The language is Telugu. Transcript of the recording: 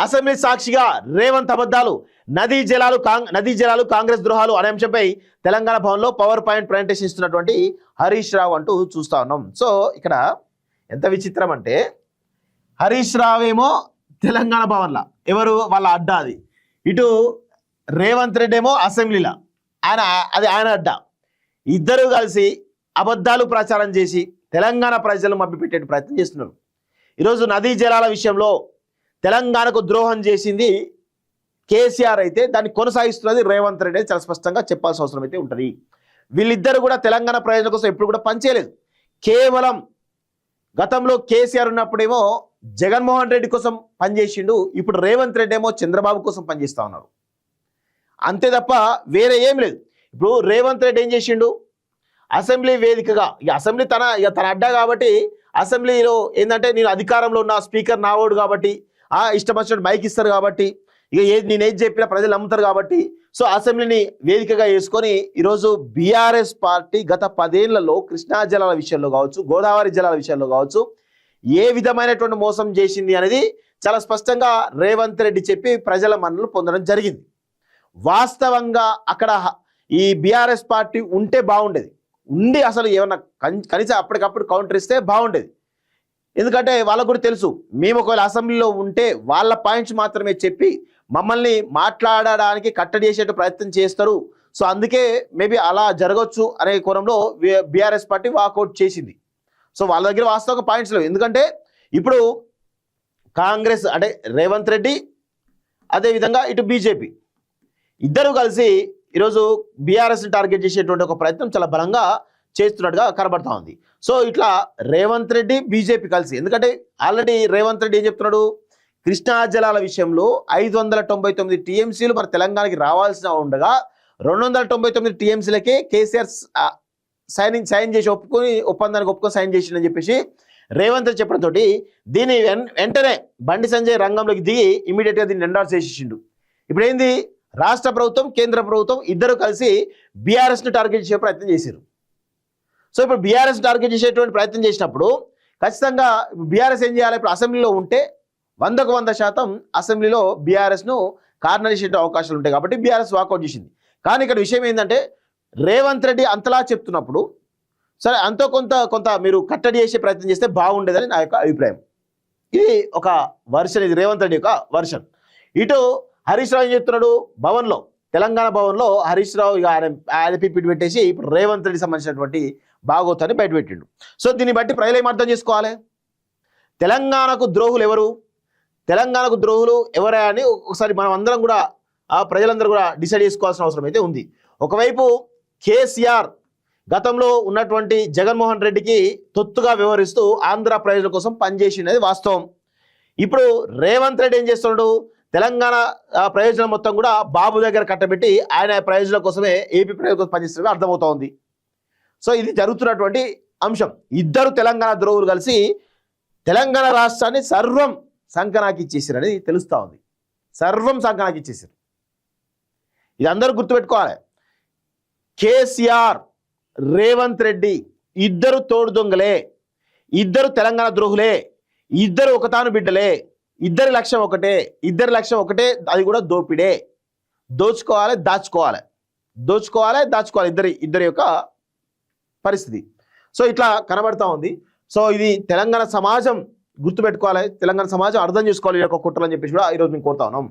అసెంబ్లీ సాక్షిగా రేవంత్ అబద్ధాలు, నదీ జలాలు కాంగ్రెస్ ద్రోహాలు అనే అంశంపై తెలంగాణ భవన్లో పవర్ పాయింట్ ప్రజెంటేషన్ ఇస్తున్నటువంటి హరీష్ రావు అంటూ చూస్తా ఉన్నాం. సో ఇక్కడ ఎంత విచిత్రం అంటే, హరీష్ రావు ఏమో తెలంగాణ భవన్లో ఎవరు వాళ్ళ అడ్డా, అది ఇటు రేవంత్ రెడ్డి ఏమో అసెంబ్లీలో ఆయన అడ్డా. ఇద్దరు కలిసి అబద్ధాలు ప్రచారం చేసి తెలంగాణ ప్రజలను మభ్యపెట్టే ప్రయత్నం చేస్తున్నారు. ఈరోజు నదీ జలాల విషయంలో తెలంగాణకు ద్రోహం చేసింది కేసీఆర్ అయితే దాన్ని కొనసాగిస్తున్నది రేవంత్ రెడ్డి చాలా స్పష్టంగా చెప్పాల్సిన అవసరం అయితే ఉంటుంది. వీళ్ళిద్దరు కూడా తెలంగాణ ప్రజల కోసం ఎప్పుడు కూడా పనిచేయలేదు. కేవలం గతంలో కేసీఆర్ ఉన్నప్పుడేమో జగన్మోహన్ రెడ్డి కోసం పనిచేసిండు, ఇప్పుడు రేవంత్ రెడ్డి ఏమో చంద్రబాబు కోసం పనిచేస్తూ ఉన్నారు. అంతే తప్ప వేరే ఏం లేదు. ఇప్పుడు రేవంత్ రెడ్డి ఏం చేసిండు, అసెంబ్లీ వేదికగా, ఇక అసెంబ్లీ తన అడ్డా కాబట్టి అసెంబ్లీలో ఏంటంటే నేను అధికారంలో ఉన్న స్పీకర్ నావోడు కాబట్టి ఇష్టం వచ్చినట్టు మైక్ ఇస్తారు కాబట్టి ఇక నేను ఏది చెప్పినా ప్రజలు నమ్ముతారు కాబట్టి సో అసెంబ్లీని వేదికగా వేసుకొని ఈరోజు బీఆర్ఎస్ పార్టీ గత 10 ఏళ్లలో కృష్ణా జలాల విషయంలో కావచ్చు, గోదావరి జలాల విషయంలో కావచ్చు ఏ విధమైనటువంటి మోసం చేసింది అనేది చాలా స్పష్టంగా రేవంత్ రెడ్డి చెప్పి ప్రజల మన్ననలు పొందడం జరిగింది. వాస్తవంగా అక్కడ ఈ బీఆర్ఎస్ పార్టీ ఉంటే బాగుండేది, ఉండి అసలు ఏమన్నా కనీసం అప్పటికప్పుడు కౌంటర్ ఇస్తే బాగుండేది. ఎందుకంటే వాళ్ళకు కూడా తెలుసు మేము ఒకవేళ అసెంబ్లీలో ఉంటే వాళ్ళ పాయింట్స్ మాత్రమే చెప్పి మమ్మల్ని మాట్లాడడానికి కట్టడి చేసే ప్రయత్నం చేస్తారు. సో అందుకే మేబీ అలా జరగవచ్చు అనే కోణంలో బీఆర్ఎస్ పార్టీ వాకౌట్ చేసింది. సో వాళ్ళ దగ్గర వాస్తవంగా పాయింట్స్ లేవు. ఎందుకంటే ఇప్పుడు కాంగ్రెస్ అంటే రేవంత్ రెడ్డి అదేవిధంగా ఇటు బీజేపీ ఇద్దరు కలిసి ఈరోజు బీఆర్ఎస్ని టార్గెట్ చేసేటువంటి ఒక ప్రయత్నం చాలా బలంగా చేస్తున్నట్టుగా కనబడతా ఉంది. సో ఇట్లా రేవంత్ రెడ్డి బీజేపీ కలిసి, ఎందుకంటే ఆల్రెడీ రేవంత్ రెడ్డి ఏం చెప్తున్నాడు, కృష్ణా జలాల విషయంలో 599 టీఎంసీలు మన తెలంగాణకి రావాల్సిన ఉండగా 299 టీఎంసీలకే కేసీఆర్ సైన్ చేసి ఒప్పందానికి ఒప్పుకొని సైన్ చేసిందని చెప్పేసి రేవంత్ రెడ్డి చెప్పడంతో దీన్ని వెంటనే బండి సంజయ్ రంగంలోకి దిగి ఇమీడియట్గా దీన్ని ఎండార్స్ చేసేసిండు. ఇప్పుడు ఏంది, రాష్ట్ర ప్రభుత్వం కేంద్ర ప్రభుత్వం ఇద్దరు కలిసి బీఆర్ఎస్ని టార్గెట్ చేసే ప్రయత్నం చేశారు. సో ఇప్పుడు బీఆర్ఎస్ టార్గెట్ చేసేటువంటి ప్రయత్నం చేసినప్పుడు ఖచ్చితంగా బీఆర్ఎస్ ఏం చేయాలి, ఇప్పుడు అసెంబ్లీలో ఉంటే 100% అసెంబ్లీలో బీఆర్ఎస్ను కార్నర్ చేసే అవకాశాలు ఉంటాయి కాబట్టి బీఆర్ఎస్ వాకౌట్ చేసింది. కానీ ఇక్కడ విషయం ఏంటంటే రేవంత్ రెడ్డి అంతలా చెప్తున్నప్పుడు సరే అంతో కొంత మీరు కట్టడి చేసే ప్రయత్నం చేస్తే బాగుండేదని నా యొక్క అభిప్రాయం. ఇది ఒక వర్షన్, ఇది రేవంత్ రెడ్డి యొక్క వర్షన్. ఇటు హరీష్ రావు ఏం చెప్తున్నాడు, భవన్లో తెలంగాణ భవన్లో హరీష్ రావు ఇక ఆయన పిపిటి పెట్టేసి ఇప్పుడు రేవంత్ రెడ్డి సంబంధించినటువంటి భాగోతాన్ని బయటపెట్టిండు. సో దీన్ని బట్టి ప్రజలు ఏం అర్థం చేసుకోవాలి, తెలంగాణకు ద్రోహులు ఎవరు, తెలంగాణకు ద్రోహులు ఎవరా అని ఒకసారి మనం అందరం కూడా ప్రజలందరూ కూడా డిసైడ్ చేసుకోవాల్సిన అవసరం అయితే ఉంది. ఒకవైపు కేసీఆర్ గతంలో ఉన్నటువంటి జగన్మోహన్ రెడ్డికి తొత్తుగా వ్యవహరిస్తూ ఆంధ్ర ప్రజల కోసం పనిచేసినది వాస్తవం. ఇప్పుడు రేవంత్ రెడ్డి ఏం చేస్తున్నాడు, తెలంగాణ ప్రయోజనం మొత్తం కూడా బాబు దగ్గర కట్టబెట్టి ఆయన ప్రయోజనం కోసమే ఏపీ ప్రజల కోసం పనిచేస్తున్నది అర్థమవుతా ఉంది. సో ఇది జరుగుతున్నటువంటి అంశం. ఇద్దరు తెలంగాణ ద్రోహులు కలిసి తెలంగాణ రాష్ట్రాన్ని సర్వం సంకనాకి ఇచ్చేసారని తెలుస్తూ ఉంది. సర్వం సంకనాకి ఇచ్చేసారు. ఇది అందరూ గుర్తుపెట్టుకోవాలి. కేసీఆర్, రేవంత్ రెడ్డి ఇద్దరు తోడు దొంగలే, ఇద్దరు తెలంగాణ ద్రోహులే, ఇద్దరు ఒకతాను బిడ్డలే, ఇద్దరి లక్ష్యం ఒకటే, అది కూడా దోపిడే. దోచుకోవాలి దాచుకోవాలి ఇద్దరి యొక్క పరిస్థితి. సో ఇట్లా కనబడతా ఉంది. సో ఇది తెలంగాణ సమాజం గుర్తుపెట్టుకోవాలి, తెలంగాణ సమాజం అర్థం చేసుకోవాలి ఈ యొక్క కుట్రలు అని చెప్పేసి కూడా ఈరోజు మేము కోరుతా ఉన్నాం.